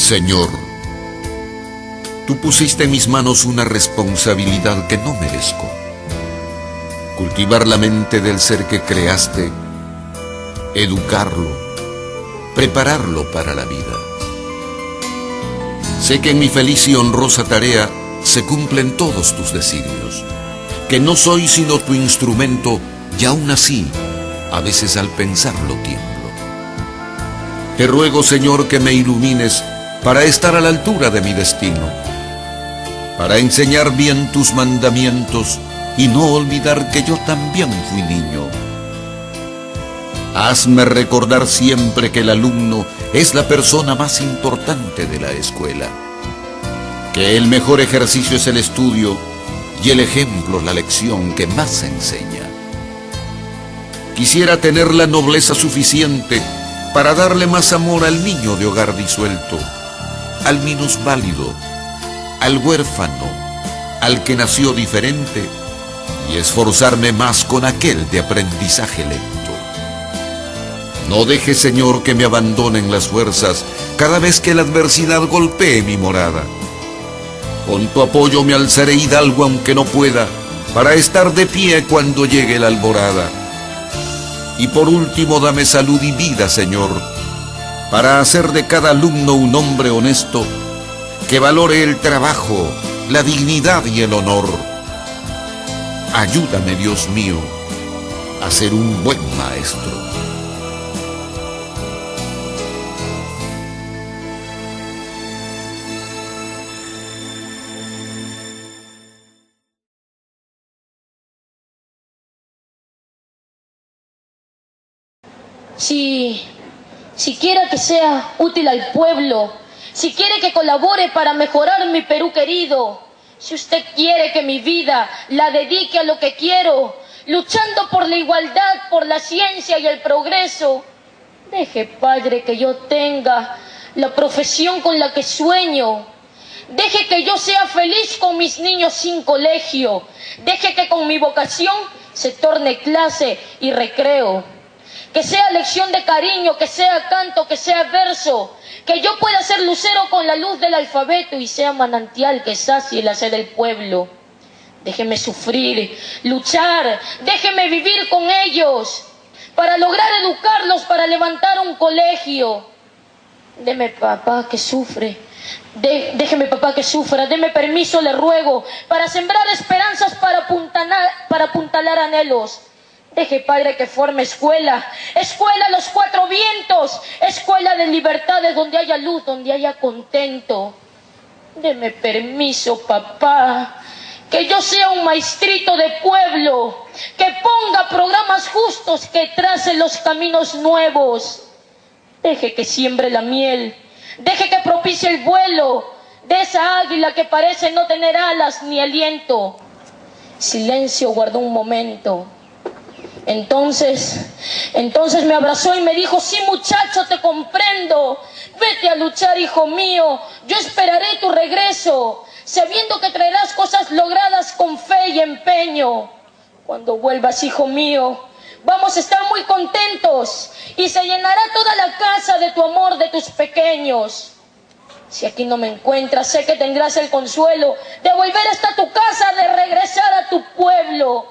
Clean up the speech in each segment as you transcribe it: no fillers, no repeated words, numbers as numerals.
Señor, tú pusiste en mis manos una responsabilidad que no merezco. Cultivar la mente del ser que creaste, educarlo, prepararlo para la vida. Sé que en mi feliz y honrosa tarea se cumplen todos tus designios, que no soy sino tu instrumento, y aún así, a veces al pensarlo tiemblo. Te ruego, Señor, que me ilumines para estar a la altura de mi destino, para enseñar bien tus mandamientos y no olvidar que yo también fui niño. Hazme recordar siempre que el alumno es la persona más importante de la escuela, que el mejor ejercicio es el estudio y el ejemplo la lección que más se enseña. Quisiera tener la nobleza suficiente para darle más amor al niño de hogar disuelto, al minusválido, al huérfano, al que nació diferente, y esforzarme más con aquel de aprendizaje lento. No dejes, Señor, que me abandonen las fuerzas cada vez que la adversidad golpee mi morada. Con tu apoyo me alzaré hidalgo aunque no pueda, para estar de pie cuando llegue la alborada. Y por último dame salud y vida, Señor, para hacer de cada alumno un hombre honesto, que valore el trabajo, la dignidad y el honor. Ayúdame, Dios mío, a ser un buen maestro. Si quiera que sea útil al pueblo, si quiere que colabore para mejorar mi Perú querido, si usted quiere que mi vida la dedique a lo que quiero, luchando por la igualdad, por la ciencia y el progreso, deje, Padre, que yo tenga la profesión con la que sueño. Deje que yo sea feliz con mis niños sin colegio. Deje que con mi vocación se torne clase y recreo. Que sea lección de cariño, que sea canto, que sea verso. Que yo pueda ser lucero con la luz del alfabeto y sea manantial que sacie la sed del pueblo. Déjeme sufrir, luchar, déjeme vivir con ellos para lograr educarlos, para levantar un colegio. Deme, papá, que sufre. Déjeme, papá, que sufra. Deme permiso, le ruego, para sembrar esperanzas, para apuntalar anhelos. Deje, Padre, que forme escuela, escuela a los cuatro vientos, escuela de libertades donde haya luz, donde haya contento. Deme permiso, papá, que yo sea un maestrito de pueblo, que ponga programas justos, que trace los caminos nuevos. Deje que siembre la miel, deje que propicie el vuelo de esa águila que parece no tener alas ni aliento. Silencio guardó un momento. Entonces me abrazó y me dijo: sí, muchacho, te comprendo. Vete a luchar, hijo mío. Yo esperaré tu regreso, sabiendo que traerás cosas logradas con fe y empeño. Cuando vuelvas, hijo mío, vamos a estar muy contentos y se llenará toda la casa de tu amor, de tus pequeños. Si aquí no me encuentras, sé que tendrás el consuelo de volver hasta tu casa, de regresar a tu pueblo.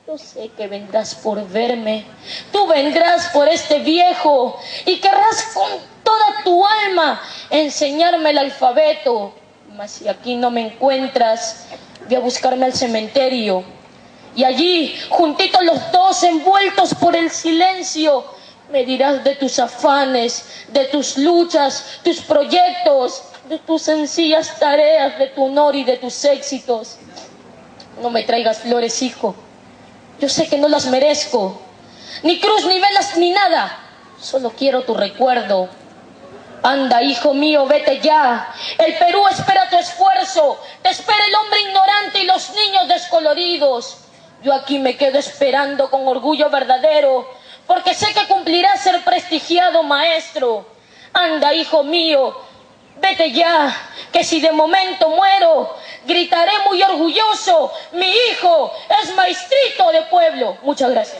Yo sé que vendrás por verme, tú vendrás por este viejo y querrás con toda tu alma enseñarme el alfabeto. Mas si aquí no me encuentras, ve a buscarme al cementerio y allí, juntitos los dos, envueltos por el silencio, me dirás de tus afanes, de tus luchas, tus proyectos, de tus sencillas tareas, de tu honor y de tus éxitos. No me traigas flores, hijo. Yo sé que no las merezco, ni cruz, ni velas, ni nada. Solo quiero tu recuerdo. Anda, hijo mío, vete ya. El Perú espera tu esfuerzo. Te espera el hombre ignorante y los niños descoloridos. Yo aquí me quedo esperando con orgullo verdadero, porque sé que cumplirás ser prestigiado maestro. Anda, hijo mío, vete ya, que si de momento muero, gritaré muy orgulloso: mi hijo es maestrito de pueblo. Muchas gracias.